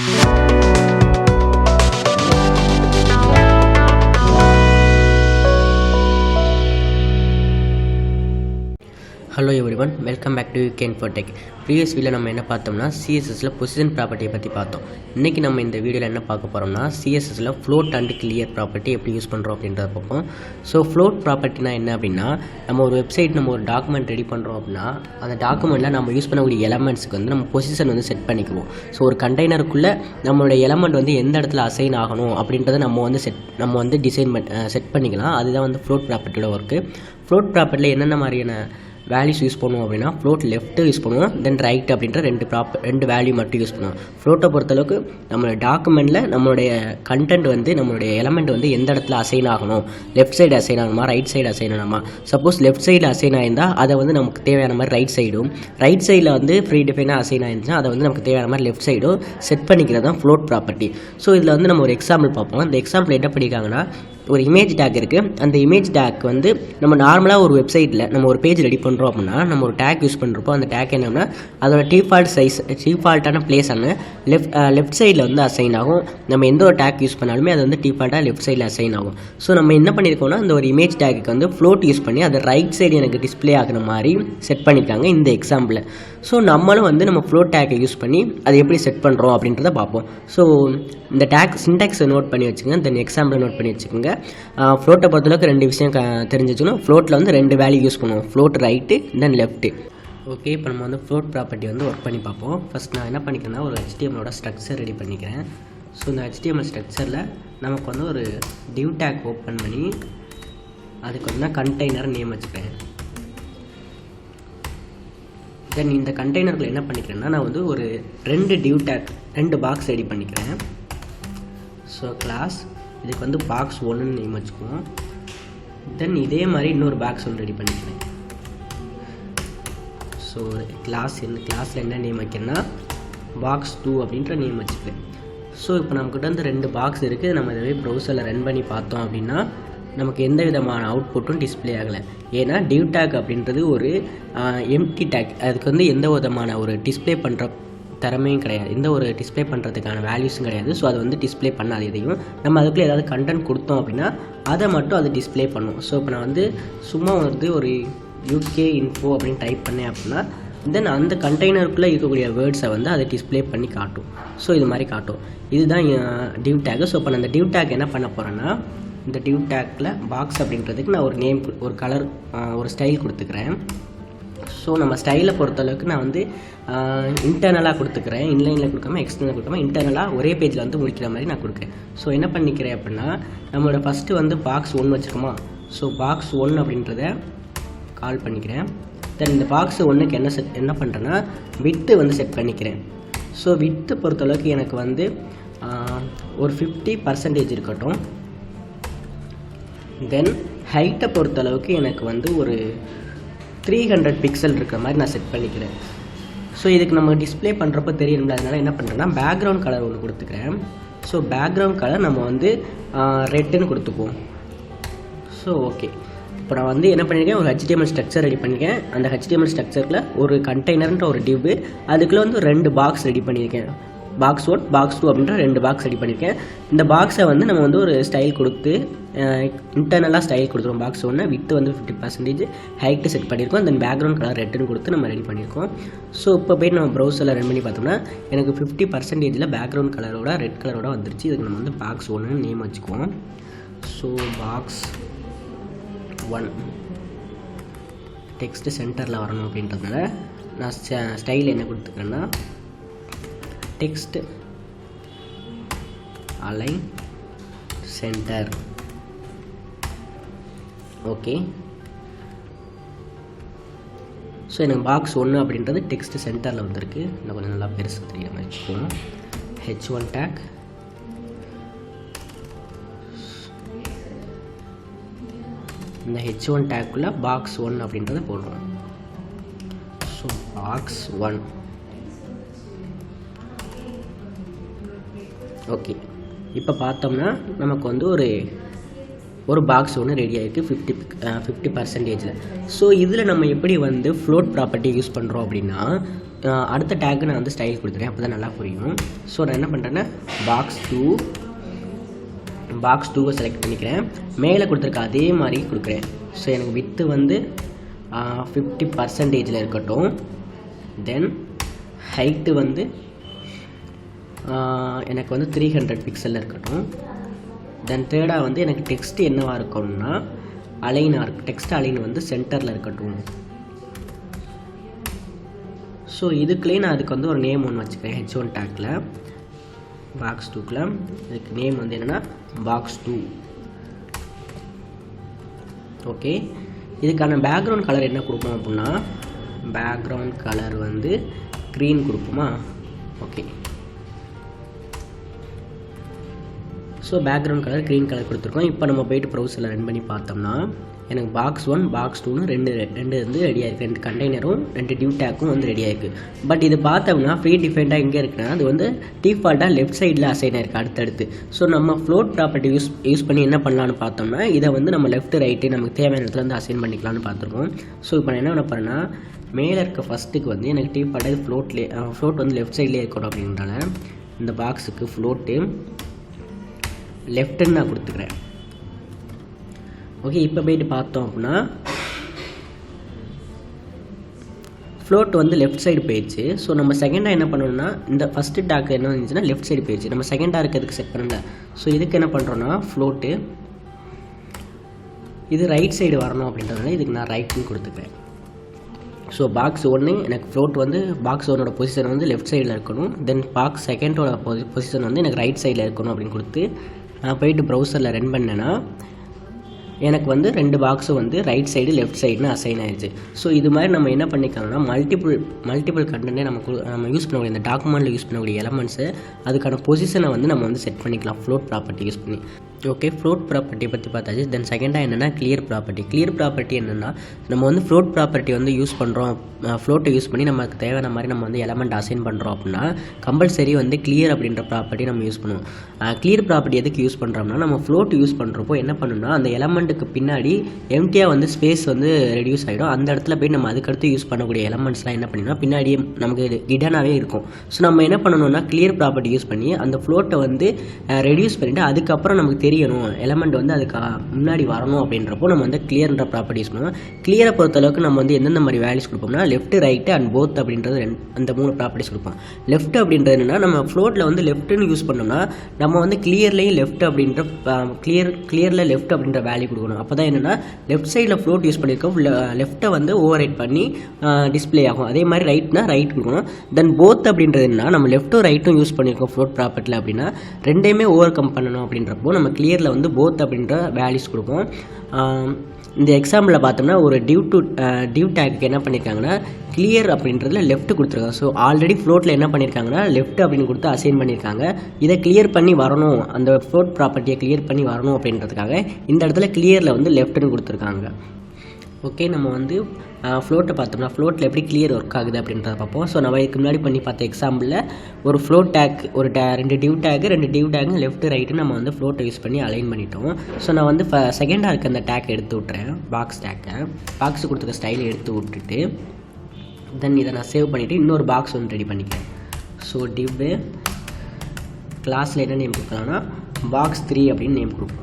Hello everyone, welcome back to UK Infotech. Previous வீடியோவில் நம்ம என்ன பார்த்தோம்னா சிஎஸ்எஸில் பொசிஷன் ப்ராப்பர்ட்டியை பற்றி பார்த்தோம். இன்றைக்கி நம்ம இந்த வீடியோவில் என்ன பார்க்க போகிறோம்னா சிஎஸ்எஸில் ஃப்ளோட் அண்ட் கிளியர் ப்ராப்பர்ட்டி எப்படி யூஸ் பண்ணுறோம் அப்படின்றத பார்ப்போம். ஸோ ஃப்ளோட் ப்ராப்பர்ட்டினா என்ன அப்படின்னா, நம்ம ஒரு வெப்சைட் நம்ம ஒரு டாக்குமெண்ட் ரெடி பண்ணுறோம் அப்படின்னா அந்த டாக்குமெண்ட்டில் நம்ம யூஸ் பண்ணக்கூடிய எலமெண்ட்ஸுக்கு வந்து நம்ம பொசிஷன் வந்து செட் பண்ணிக்குவோம். ஸோ ஒரு கண்டெய்னருக்குள்ளே நம்மளுடைய எலமெண்ட் வந்து எந்த இடத்துல அசைன் ஆகணும் அப்படின்றத நம்ம வந்து செட் பண்ணிக்கலாம். அதுதான் வந்து ஃப்ளோட் ப்ராப்பர்ட்டியோட ஒர்க்கு. ஃப்ளோட் ப்ராப்பர்ட்டியில் என்னென்ன மாதிரியான வேல்யூஸ் யூஸ் பண்ணுவோம் அப்படின்னா, ஃப்ளோட் லெஃப்ட்டு யூஸ் பண்ணுவோம், தென் ரைட் அப்படின்ற ரெண்டு வேல்யூ மட்டும் யூஸ் பண்ணுவோம். ஃப்ளோட்டை பொறுத்தளவுக்கு நம்மளோட டாக்குமெண்ட்டில் நம்மளுடைய கண்டென்ட் வந்து நம்மளுடைய எலமெண்ட் வந்து எந்த இடத்துல அசைன் ஆகணும், லெஃப்ட் சைடு அசைன் ஆகணுமா, ரைட் சைடு அசைன் ஆகணுமா. சப்போஸ் லெஃப்ட் சைடில் அசைன் ஆயிருந்தால் அதை வந்து நமக்கு தேவையான மாதிரி ரைட் சைடில் வந்து ஃப்ரீ டிஃபைனாக அசைன் ஆயிருந்துச்சுன்னா அதை வந்து நமக்கு தேவையான மாதிரி லெஃப்ட் சைடும் செட் பண்ணிக்கிறது தான் ஃப்ளோட் ப்ராப்பர்ட்டி. ஸோ இதில் வந்து நம்ம ஒரு எக்ஸாம்பிள் பார்ப்போம். அந்த எக்ஸாம்பிள் என்ன பண்ணியிருக்காங்கன்னா, ஒரு இமேஜ் டேக் இருக்குது. அந்த இமேஜ் டேக் வந்து நம்ம நார்மலாக ஒரு வெப்சைட்டில் நம்ம ஒரு பேஜ் ரெடி பண்ணுறோம் அப்படின்னா நம்ம ஒரு டேக் யூஸ் பண்ணுறப்போ அந்த டேக் என்னன்னா அதோட டிஃபால்ட்டான பிளேஸான லெஃப்ட் சைடில் வந்து அசைன் ஆகும். நம்ம எந்த ஒரு டேக் யூஸ் பண்ணாலுமே அது வந்து டிஃபால்ட்டாக லெஃப்ட் சைடில் அசைன் ஆகும். ஸோ நம்ம என்ன பண்ணியிருக்கோம்னா, அந்த ஒரு இமேஜ் டேக்கு வந்து ஃப்ளோட் யூஸ் பண்ணி அதை ரைட் சைடு எனக்கு டிஸ்பிளே ஆகிற மாதிரி செட் பண்ணியிருக்காங்க இந்த எக்ஸாம்பிளில். ஸோ நம்மளும் வந்து நம்ம ஃப்ளோட் டேக்கை யூஸ் பண்ணி அதை எப்படி செட் பண்ணுறோம் அப்படின்றத பார்ப்போம். ஸோ இந்த டேக் சின்டாக்ஸை நோட் பண்ணி வச்சுக்கோங்க, தென் எக்ஸாம்பிளை நோட் பண்ணி வச்சுக்கோங்க. ஃப்ளோட்டை பொறுத்தளவுக்கு ரெண்டு விஷயம் தெரிஞ்சு வச்சுக்கணும். ஃப்ளோட்டில் வந்து ரெண்டு வேல்யூ யூஸ் பண்ணுவோம், ஃப்ளோட் ரைட்டு தென் லெஃப்ட்டு. ஓகே, இப்போ நம்ம வந்து ஃப்ளோட் ப்ராப்பர்ட்டி வந்து ஒர்க் பண்ணி பார்ப்போம். ஃபஸ்ட் நான் என்ன பண்ணிக்கிறேன்னா, ஒரு HTML ஸ்ட்ரக்சர் ரெடி பண்ணிக்கிறேன். ஸோ இந்த HTML ஸ்ட்ரக்சரில் நமக்கு வந்து ஒரு டிவ் டேக் ஓப்பன் பண்ணி அதுக்கு வந்து கண்டெய்னர் நேம் வச்சுக்கிறேன். தென் இந்த கண்டெய்னருக்குள்ள என்ன பண்ணிக்கிறேன்னா, நான் வந்து ஒரு ரெண்டு பாக்ஸ் ரெடி பண்ணிக்கிறேன். ஸோ கிளாஸ் இதுக்கு வந்து பாக்ஸ் 1ன்னு நேம் வச்சுக்குவோம். தென் இதே மாதிரி இன்னொரு பாக்ஸ் ஒன்று ரெடி பண்ணிக்கிறேன். ஸோ கிளாஸில் என்ன நேம் வைக்கிறேன்னா பாக்ஸ் 2 அப்படின்ற நேம் வச்சுக்கிறேன். ஸோ இப்போ நம்மக்கிட்ட வந்து ரெண்டு பாக்ஸ் இருக்குது. நம்ம இதே ப்ரௌசரில் ரன் பண்ணி பார்த்தோம் அப்படின்னா நமக்கு எந்த விதமான அவுட்புட்டும் டிஸ்பிளே ஆகலை. ஏன்னா டிவ் டேக் அப்படின்றது ஒரு எம்டி டேக். அதுக்கு வந்து எந்த விதமான ஒரு டிஸ்பிளே பண்ணுற திறமையும் கிடையாது, எந்த ஒரு டிஸ்பிளே பண்ணுறதுக்கான வேல்யூஸும் கிடையாது. ஸோ அது வந்து டிஸ்பிளே பண்ணாது எதையும். நம்ம அதுக்குள்ளே ஏதாவது கண்டென்ட் கொடுத்தோம் அப்படின்னா அதை மட்டும் அது டிஸ்பிளே பண்ணும். ஸோ இப்போ நான் வந்து சும்மா வந்து ஒரு யூகே இன்ஃபோ அப்படின்னு டைப் பண்ணேன் அப்படின்னா தென் அந்த கண்டெய்னருக்குள்ளே இருக்கக்கூடிய வேர்ட்ஸை வந்து அதை டிஸ்பிளே பண்ணி காட்டும். ஸோ இது மாதிரி காட்டும். இதுதான் டிவ் டேக். ஸோ இப்போ நான் அந்த டிவ் டேக் என்ன பண்ண போகிறேன்னா, இந்த டிவ் டேக்கில் பாக்ஸ் அப்படின்றதுக்கு நான் ஒரு நேம், ஒரு கலர், ஒரு ஸ்டைல் கொடுத்துக்கிறேன். ஸோ நம்ம ஸ்டைலை பொறுத்தளவுக்கு நான் வந்து இன்டர்னலாக கொடுத்துக்கிறேன். இன்லைனில் கொடுக்காம எக்ஸ்டர்னலாக கொடுக்காம இன்டர்னலாக ஒரே பேஜில் வந்து முடிக்கிற மாதிரி நான் கொடுக்குறேன். ஸோ என்ன பண்ணிக்கிறேன் அப்படின்னா, நம்மளோட ஃபஸ்ட்டு வந்து பாக்ஸ் 1 வச்சுருக்கோமா. ஸோ பாக்ஸ் 1 அப்படின்றத கால் பண்ணிக்கிறேன். தென் இந்த பாக்ஸ் 1க்கு என்ன பண்ணுறேன்னா வித்து வந்து செட் பண்ணிக்கிறேன். ஸோ வித்து பொறுத்தளவுக்கு எனக்கு வந்து ஒரு 50% இருக்கட்டும். தென் ஹைட்டை பொறுத்தளவுக்கு எனக்கு வந்து ஒரு 300 பிக்சல் இருக்கிற மாதிரி நான் செட் பண்ணிக்கிறேன். ஸோ இதுக்கு நம்ம டிஸ்பிளே பண்ணுறப்போ தெரியணும்ல, அதனால் என்ன பண்ணுறேன்னா பேக்ரவுண்ட் கலர் ஒன்று கொடுத்துக்கிறேன். ஸோ பேக்ரவுண்ட் கலர் நம்ம வந்து ரெட்டுன்னு கொடுத்துக்குவோம். ஸோ ஓகே, இப்போ நான் வந்து என்ன பண்ணியிருக்கேன், ஒரு HTML ஸ்ட்ரக்சர் ரெடி பண்ணியிருக்கேன். அந்த HTML ஸ்ட்ரக்சரில் ஒரு கண்டெய்னர்ன்ற ஒரு டிவ், அதுக்குள்ளே வந்து ரெண்டு பாக்ஸ் ரெடி பண்ணியிருக்கேன். பாக்ஸ் 1 பாக்ஸ் 2 அப்படின்ற ரெண்டு பாக்ஸ் ரெடி பண்ணியிருக்கேன். இந்த பாக்ஸை வந்து நம்ம வந்து ஒரு ஸ்டைல் கொடுத்து இன்டர்னலாக ஸ்டைல் கொடுத்துருவோம். பாக்ஸ் 1 வித்து வந்து 50%, ஹைட்டு செட் பண்ணியிருக்கோம். தென் பேக்ரவுண்ட் கலர் ரெட்டுன்னு கொடுத்து நம்ம ரெடி பண்ணியிருக்கோம். ஸோ இப்போ போய்ட்டு நம்ம ப்ரௌசரில் ரன் பண்ணி பார்த்தோம்னா எனக்கு 50% பேக்ரவுண்ட் கலரோட ரெட் கலரோட வந்துருச்சு. இதுக்கு நம்ம வந்து பாக்ஸ் 1ன்னு நேம் வச்சுக்குவோம். ஸோ பாக்ஸ் 1 டெக்ஸ்ட் சென்டரில் வரணும் அப்படின்றதுனால நான் ஸ்டைல் என்ன கொடுத்துக்கிறேன்னா text align centre. Okay, so எனக்கு பாக்ஸ் 1 அப்படின்றது டெக்ஸ்ட் சென்டரில் வந்திருக்கு. இன்னும் கொஞ்சம் நல்லா பெருசு தெரியுற மாதிரி வச்சுக்கோங்க. H1 டேக், இந்த H1 டேக்குள்ளே பாக்ஸ் 1 அப்படின்றத போடுறோம். So box 1 okay. இப்போ பார்த்தோம்னா நமக்கு வந்து ஒரு பாக்ஸ் ஒன்று ரெடி ஆகிருக்கு 50%. ஸோ இதில் நம்ம எப்படி வந்து ஃப்ளோட் ப்ராப்பர்ட்டி யூஸ் பண்ணுறோம் அப்படின்னா, அடுத்த டேக்கு நான் வந்து ஸ்டைல் கொடுத்துருக்கேன், அப்போ தான் நல்லா புரியும். ஸோ நான் என்ன பண்ணுறேன்னா பாக்ஸ் 2 செலக்ட் பண்ணிக்கிறேன். மேலே கொடுத்துருக்க அதே மாதிரி கொடுக்குறேன். ஸோ எனக்கு வித்து வந்து 50% இருக்கட்டும். தென் ஹைட்டு வந்து எனக்கு வந்து 300 பிக்சலில் இருக்கட்டும். தென் தேர்டாக வந்து எனக்கு டெக்ஸ்ட் என்னவாக இருக்கணும்னா அலைனாக இருக்கு. டெக்ஸ்ட் அலைன் வந்து சென்டரில் இருக்கட்டும். ஸோ இதுக்குள்ளே நான் அதுக்கு வந்து ஒரு நேம் ஒன்று வச்சுக்கிறேன். H1 டேக்கில் பாக்ஸ் 2க்குள்ள இதுக்கு நேம் வந்து என்னென்னா பாக்ஸ் 2. ஓகே, இதுக்கான பேக்ரவுண்ட் கலர் என்ன கொடுப்போம் அப்படின்னா பேக்ரவுண்ட் கலர் வந்து க்ரீன் கொடுப்போமா. Okay, so background colour green colour கொடுத்துருக்கோம். இப்போ நம்ம போய்ட்டு ப்ரௌசரில் ரன் பண்ணி பார்த்தோம்னா எனக்கு பாக்ஸ் 1 பாக்ஸ் 2ன்னு ரெண்டு வந்து ரெடியாக இருக்குது. 2 கண்டெய்னரும் 2 டிவ் டேக்கும் வந்து ரெடியாக இருக்குது. பட் இது பார்த்தோம்னா ஃப்ரீ டிஃபைண்டாக எங்கே இருக்குன்னா அது வந்து டிஃபால்ட்டாக லெஃப்ட் சைடில் அசைன் ஆயிருக்கு அடுத்தடுத்து. ஸோ நம்ம ஃப்ளோட் ப்ராப்பர்ட்டி யூஸ் பண்ணி என்ன பண்ணலான்னு பார்த்தோம்னா இதை வந்து நம்ம லெஃப்ட் ரைட்டு நமக்கு தேவையான இடத்துல வந்து அசைன் பண்ணிக்கலாம்னு பார்த்துருக்கோம். ஸோ இப்போ நான் என்ன பண்ண போகிறேன்னா மேலே இருக்க ஃபஸ்ட்டுக்கு வந்து எனக்கு டிஃபால்ட்டாக ஃப்ளோட் வந்து லெஃப்ட் சைட்லேயே இருக்கணும். அப்படின்றனால இந்த பாக்ஸுக்கு ஃப்ளோட்டு லெஃப்ட்டுன்னு நான் கொடுத்துக்கிறேன். ஓகே, இப்போ போய்ட்டு பார்த்தோம் அப்படின்னா ஃப்ளோட் வந்து லெஃப்ட் சைடு போயிடுச்சு. ஸோ நம்ம செகண்டாக என்ன பண்ணணும்னா இந்த ஃபஸ்ட்டு டாக் என்ன இருந்துச்சுன்னா லெஃப்ட் சைடு போயிடுச்சு. நம்ம செகண்டாக இருக்கிறதுக்கு செட் பண்ணல. ஸோ இதுக்கு என்ன பண்ணுறோன்னா ஃப்ளோட்டு இது ரைட் சைடு வரணும் அப்படின்றதுனால இதுக்கு நான் ரைட்னு கொடுத்துக்கிறேன். ஸோ பாக்ஸ் 1 எனக்கு ஃப்ளோட் வந்து பாக்ஸ் 1ஓட பொசிஷன் வந்து லெஃப்ட் சைடில் இருக்கணும். தென் பாக்ஸ் 2ஓட பொசிஷன் வந்து எனக்கு ரைட் சைடில் இருக்கணும் அப்படின்னு கொடுத்து நான் போயிட்டு ப்ரௌசரில் ரன் பண்ணேன்னா எனக்கு வந்து 2 பாக்ஸும் வந்து ரைட் சைடு லெஃப்ட் சைடுன்னு அசைன் ஆயிடுச்சு. ஸோ இது மாதிரி நம்ம என்ன பண்ணிக்கலாம்னா மல்டிபிள் கண்டென்ட்டே நம்ம யூஸ் பண்ணக்கூடிய இந்த டாக்குமெண்ட்டில் யூஸ் பண்ணக்கூடிய எலமெண்ட்ஸு அதுக்கான பொசிஷனை வந்து நம்ம வந்து செட் பண்ணிக்கலாம் ஃப்ளோட் ப்ராப்பர்ட்டி யூஸ் பண்ணி. ஓகே, ஃப்ளோட் ப்ராப்பர்ட்டி பற்றி பார்த்தாச்சு. தென் செகண்டாக என்னென்னா கிளியர் ப்ராப்பர்ட்டி என்னென்னா நம்ம வந்து ஃப்ளோட் ப்ராப்பர்ட்டி வந்து யூஸ் பண்ணுறோம். ஃப்ளோட்டை யூஸ் பண்ணி நமக்கு தேவையான மாதிரி நம்ம வந்து எலமெண்ட் அசைன் பண்ணுறோம் அப்படின்னா கம்பல்சரி வந்து கிளியர் அப்படின்ற ப்ராப்பர்ட்டி நம்ம யூஸ் பண்ணுவோம். கிளியர் ப்ராப்பர்ட்டி எதுக்கு யூஸ் பண்ணுறோம்னா நம்ம ஃப்ளோட் யூஸ் பண்ணுறப்போ என்ன பண்ணணும்னா அந்த எலமெண்ட்டுக்கு பின்னாடி எம்டியாக வந்து ஸ்பேஸ் வந்து ரெடியூஸ் ஆகிடும். அந்த இடத்துல போய் நம்ம அதுக்கடுத்து யூஸ் பண்ணக்கூடிய எலமெண்ட்ஸ்லாம் என்ன பண்ணினா பின்னாடியே நமக்கு ஹிடனாகவே இருக்கும். ஸோ நம்ம என்ன பண்ணணும்னா கிளியர் ப்ராப்பர்ட்டி யூஸ் பண்ணி அந்த ஃப்ளோட்டை வந்து ரெடியூஸ் பண்ணிவிட்டு அதுக்கப்புறம் நமக்கு தெரியணும் எலமெண்ட் வந்து அதுக்கு முன்னாடி வரணும் அப்படின்றப்போ நம்ம வந்து கிளியர்ன்ற ப்ராப்பர்ட்டி யூஸ் பண்ணுவோம். கிளியரை பொறுத்தளவுக்கு நம்ம வந்து எந்தெந்த மாதிரி வேல்யூஸ் கொடுப்போம்னா லெஃப்ட் ரைட்டு அண்ட் போத் அப்படின்றது அந்த 3 ப்ராப்பர்ட்டிஸ் கொடுப்போம். லெஃப்ட் அப்படின்றது என்னென்னா நம்ம ஃப்ளோட்டில் வந்து லெஃப்ட்டுன்னு யூஸ் பண்ணோம்னா நம்ம வந்து கிளியர்லேயும் லெஃப்ட் அப்படின்ற கிளியரில் லெஃப்ட் அப்படின்ற வேல்யூ கொடுக்கணும். அப்போ தான் என்னென்னா லெஃப்ட் சைடில் ஃப்ளோட் யூஸ் பண்ணியிருக்கோம், லெஃப்ட்டை வந்து ஓவர் ரைட் பண்ணி டிஸ்பிளே ஆகும். அதே மாதிரி ரைட்னா ரைட் கொடுக்கணும். தென் போத் அப்படின்றது என்ன நம்ம லெஃப்ட்டும் ரைட்டும் யூஸ் பண்ணியிருக்கோம் ஃப்ளோட் ப்ராப்பர்ட்டியில் அப்படின்னா ரெண்டையுமே ஓவர் கம் பண்ணணும். அப்படின்றப்போ நம்ம கிளியரில் வந்து போத் அப்படின்ற வேல்யூஸ் கொடுப்போம். இந்த எக்ஸாம்பிளில் பார்த்தோம்னா ஒரு டிவ் டேக்கு என்ன பண்ணியிருக்காங்கன்னா கிளியர் அப்படின்றதுல லெஃப்ட் கொடுத்துருக்காங்க. ஸோ ஆல்ரெடி ஃப்ளோட்டில் என்ன பண்ணியிருக்காங்கன்னா லெஃப்ட் அப்படின்னு கொடுத்து அசைன் பண்ணியிருக்காங்க. இதை கிளியர் பண்ணி வரணும், அந்த ஃப்ளோட் ப்ராப்பர்ட்டியை கிளியர் பண்ணி வரணும் அப்படின்றதுக்காக இந்த இடத்துல கிளியரில் வந்து லெஃப்ட்னு கொடுத்துருக்காங்க. ஓகே, நம்ம வந்து ஃப்ளோட்டை பார்த்தோம்னா ஃப்ளோட்டில் எப்படி கிளியர் ஒர்க் ஆகுது அப்படின்றத பார்ப்போம். ஸோ நம்ம இதுக்கு முன்னாடி பண்ணி பார்த்த எக்ஸாம்பிளில் ஒரு ஃப்ளோட் டேக் ஒரு 2 டிவ் டேக்கு லெஃப்ட் ரைட்டு நம்ம வந்து ஃப்ளோட்டை யூஸ் பண்ணி அலைன் பண்ணிட்டோம். ஸோ நான் வந்து செகண்டாக இருக்க அந்த டேக் எடுத்து விட்றேன். பாக்ஸ் கொடுத்துருக்க ஸ்டைலை எடுத்து விட்டுட்டு தென் இதை நான் சேவ் பண்ணிவிட்டு இன்னொரு பாக்ஸ் ஒன்று ரெடி பண்ணிக்கிறேன். ஸோ டிவ் கிளாஸில் என்ன நேம் கொடுக்கலாம்னா பாக்ஸ் 3 அப்படின்னு நேம் கொடுப்போம்.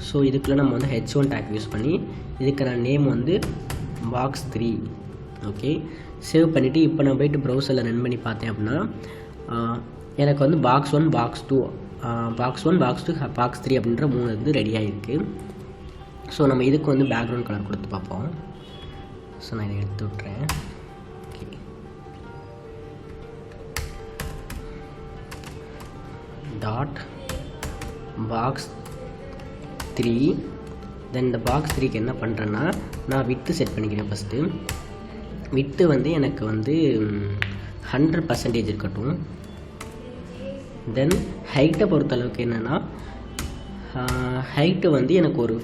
ஸோ இதுக்குள்ளே நம்ம வந்து H1 டேக் யூஸ் பண்ணி இதுக்கு நான் நேம் வந்து பாக்ஸ் 3. ஓகே, சேவ் பண்ணிவிட்டு இப்போ நான் போய்ட்டு ப்ரௌசரில் ரன் பண்ணி பார்த்தேன் அப்படின்னா எனக்கு வந்து பாக்ஸ் 1 பாக்ஸ் 2 பாக்ஸ் 3 அப்படின்ற 3 வந்து ரெடியாக இருக்குது. ஸோ நம்ம இதுக்கு வந்து பேக்ரவுண்ட் கலர் கொடுத்து பார்ப்போம். ஸோ நான் இதை எடுத்து விட்றேன். Okay, dot box 3. தென் இந்த பாக்ஸ் 3க்கு என்ன பண்ணுறேன்னா நான் வித்து செட் பண்ணிக்கிறேன். ஃபஸ்ட்டு வித்து வந்து எனக்கு வந்து 100% இருக்கட்டும். தென் ஹைட்டை பொறுத்தளவுக்கு என்னென்னா ஹைட்டு வந்து எனக்கு ஒரு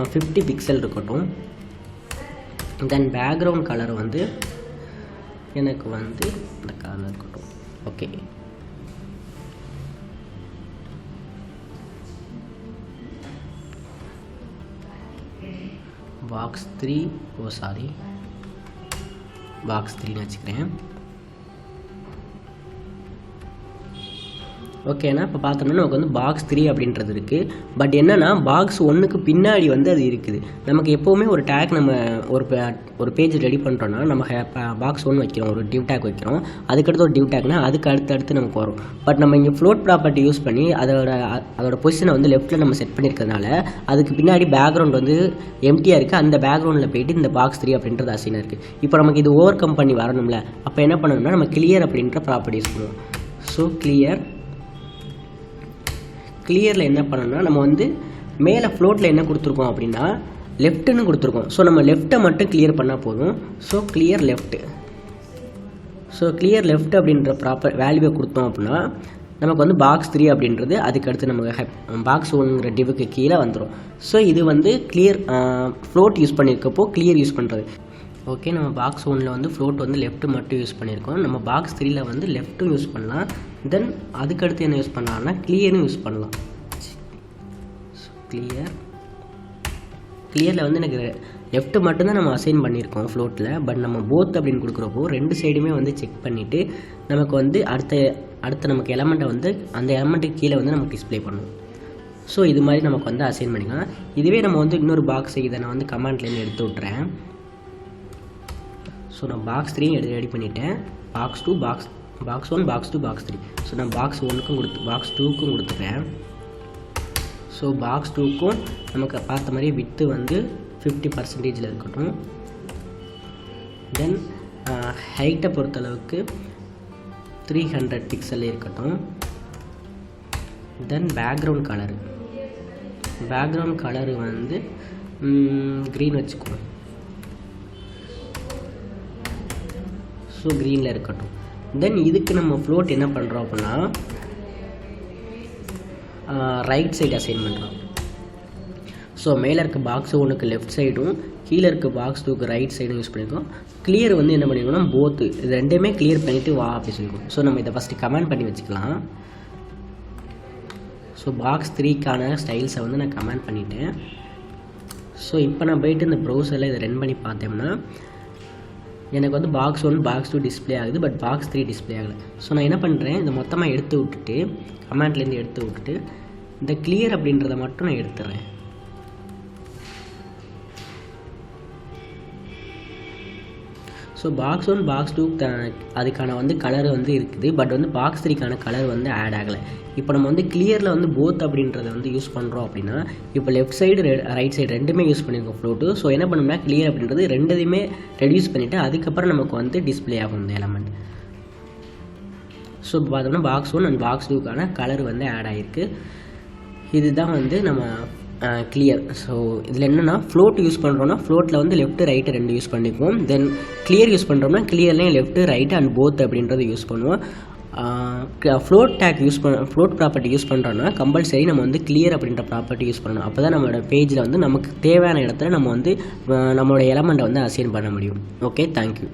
50 பிக்சல் இருக்கட்டும். தென் பேக்ரவுண்ட் கலர் வந்து எனக்கு வந்து இந்த கலர் இருக்கட்டும். ஓகே, பாக்ஸ் 3 சாரி பாக்ஸ் 3ன்னு வச்சுக்கிறேன். ஓகேண்ணா, இப்போ பார்த்தோம்னா நமக்கு வந்து பாக்ஸ் 3 அப்படின்றது இருக்குது. பட் என்னென்னா பாக்ஸ் 1க்கு பின்னாடி வந்து அது இருக்குது. நமக்கு எப்போவுமே ஒரு டேக் நம்ம ஒரு பேஜ் ரெடி பண்ணுறோன்னா நம்ம பாக்ஸ் 1 வைக்கிறோம், ஒரு டிவ் டேக் வைக்கிறோம், அதுக்கடுத்து ஒரு டிவ் டேக்னா அதுக்கு அடுத்து நமக்கு வரும். பட் நம்ம இங்கே ஃப்ளோட் ப்ராப்பர்ட்டி யூஸ் பண்ணி அதோட பொசிஷனை வந்து லெஃப்ட்டில் நம்ம செட் பண்ணியிருக்கிறதுனால அதுக்கு பின்னாடி பேக்ரவுண்ட் வந்து எம்டியாக இருக்குது. அந்த பேக்ரவுண்டில் போய்ட்டு இந்த பாக்ஸ் 3 அப்படின்றது அசைனாக இருக்குது. இப்போ நமக்கு இது ஓவர் கம் பண்ணி வரணும்ல, அப்போ என்ன பண்ணணும்னா நம்ம கிளியர் அப்படின்ற ப்ராப்பர்ட்டி யூஸ் பண்ணுவோம். ஸோ கிளியரில் என்ன பண்ணணும்னா நம்ம வந்து மேலே ஃப்ளோட்டில் என்ன கொடுத்துருக்கோம் அப்படின்னா லெஃப்ட்டுன்னு கொடுத்துருக்கோம். ஸோ நம்ம லெஃப்ட்டை மட்டும் கிளியர் பண்ணால் போதும். ஸோ கிளியர் லெஃப்ட் அப்படின்ற ப்ராப்பர் வேல்யூவை கொடுத்தோம் அப்படின்னா நமக்கு வந்து பாக்ஸ் 3 அப்படின்றது அதுக்கடுத்து நமக்கு பாக்ஸ் 1ங்கிற டிவுக்கு கீழே வந்துடும். ஸோ இது வந்து கிளியர் ஃப்ளோட் யூஸ் பண்ணியிருக்கப்போ கிளியர் யூஸ் பண்ணுறது. ஓகே, நம்ம பாக்ஸ் 1ல் வந்து ஃப்ளோட் வந்து லெஃப்ட்டு மட்டும் யூஸ் பண்ணியிருக்கோம். நம்ம பாக்ஸ் 3ல் வந்து லெஃப்ட்டும் யூஸ் பண்ணலாம். தென் அதுக்கடுத்து என்ன யூஸ் பண்ணலாம்னா கிளியரும் யூஸ் பண்ணலாம். கிளியரில் வந்து எனக்கு லெஃப்ட்டு மட்டும்தான் நம்ம அசைன் பண்ணியிருக்கோம் ஃப்ளோட்டில். பட் நம்ம போத் அப்படின்னு கொடுக்குறப்போ 2 சைடுமே வந்து செக் பண்ணிவிட்டு நமக்கு வந்து அடுத்த நமக்கு எலமெண்ட்டை வந்து அந்த எலமெண்ட்டுக்கு கீழே வந்து நமக்கு டிஸ்பிளே பண்ணணும். ஸோ இது மாதிரி நமக்கு வந்து அசைன் பண்ணிக்கலாம். இதுவே நம்ம வந்து இன்னொரு பாக்ஸ் இதை நான் வந்து கமாண்ட்லேருந்து எடுத்து விட்றேன். ஸோ நான் பாக்ஸ் 3 ரெடி பண்ணிவிட்டேன். Box 1, box 2, box 3. ஸோ நான் பாக்ஸ் 1க்கும் பாக்ஸ் 2க்கும் கொடுத்துட்டேன். ஸோ பாக்ஸ் 2க்கும் நமக்கு பார்த்த மாதிரி வித்து வந்து 50% இருக்கட்டும். தென் ஹைட்டை பொறுத்தளவுக்கு 300 பிக்சல் இருக்கட்டும். தென் பேக்ரவுண்ட் கலரு வந்து க்ரீன் வச்சுக்குவோம். ஸோ க்ரீனில் இருக்கட்டும். தென் இதுக்கு நம்ம ஃப்ளோட் என்ன பண்ணுறோம் அப்படின்னா ரைட் சைடு அசைன் பண்ணுறோம். ஸோ மேலே இருக்க பாக்ஸ் 1க்கு லெஃப்ட் சைடும் கீழே இருக்க பாக்ஸ் 2க்கு ரைட் சைடும் யூஸ் பண்ணியிருக்கோம். கிளியர் வந்து என்ன பண்ணிக்கோன்னா போத்து இது ரெண்டுமே கிளியர் பண்ணிவிட்டு வா அப்படி சொல்லியிருக்கோம். ஸோ நம்ம இதை ஃபஸ்ட்டு கமெண்ட் பண்ணி வச்சுக்கலாம். ஸோ பாக்ஸ் 3க்கான ஸ்டைல்ஸை வந்து நான் கமெண்ட் பண்ணிட்டேன். ஸோ இப்போ நான் போய்ட்டு இந்த ப்ரௌசரில் இதை ரன் பண்ணி பார்த்தோம்னா எனக்கு வந்து பாக்ஸ் 1 பாக்ஸ் 2 டிஸ்பிளே ஆகுது, பட் பாக்ஸ் 3 டிஸ்பிளே ஆகலை. ஸோ நான் என்ன பண்ணுறேன், இதை மொத்தமாக எடுத்து விட்டுட்டு கமெண்ட்லேருந்து எடுத்து விட்டுட்டு இந்த கிளியர் அப்படின்றத மட்டும் நான் எடுத்துடுறேன். ஸோ பாக்ஸ் 1 பாக்ஸ் 2 அதுக்கான வந்து கலர் வந்து இருக்குது, பட் வந்து பாக்ஸ் 3க்கான கலர் வந்து ஆட் ஆகலை. இப்போ நம்ம வந்து கிளியரில் வந்து போத் அப்படின்றத வந்து யூஸ் பண்ணுறோம் அப்படின்னா இப்போ லெஃப்ட் சைடு ரைட் சைடு ரெண்டுமே யூஸ் பண்ணியிருக்கோம் ஃப்ளோட்டு. ஸோ என்ன பண்ணோம்னா கிளியர் அப்படின்றது ரெண்டுத்தையுமே ரெடியூஸ் பண்ணிவிட்டு அதுக்கப்புறம் நமக்கு வந்து டிஸ்பிளே ஆகும் இந்த எலமெண்ட். ஸோ இப்போ பார்த்தோம்னா பாக்ஸ் 1 அண்ட் பாக்ஸ் 2க்கான கலர் வந்து ஆட் ஆகிருக்கு. இதுதான் வந்து நம்ம கிளியர். ஸோ இதில் என்னென்னா ஃப்ளோட் யூஸ் பண்ணுறோன்னா ஃப்ளோட்டில் வந்து லெஃப்ட்டு ரைட்டு 2 யூஸ் பண்ணிக்குவோம். தென் கிளியர் யூஸ் பண்ணுறோம்னா கிளியர்லேயும் லெஃப்ட்டு ரைட்டு அண்ட் போத் அப்படின்றத யூஸ் பண்ணுவோம். ஃப்ளோட் ப்ராப்பர்ட்டி யூஸ் பண்ணுறோன்னா கம்பல்சரி நம்ம வந்து கிளியர் அப்படின்ற ப்ராப்பர்ட்டி யூஸ் பண்ணணும். அப்போ தான் நம்மளோட பேஜில் வந்து நமக்கு தேவையான இடத்துல நம்ம வந்து நம்மளோட எலமெண்ட்டை வந்து அசைன் பண்ண முடியும். Okay, thank you.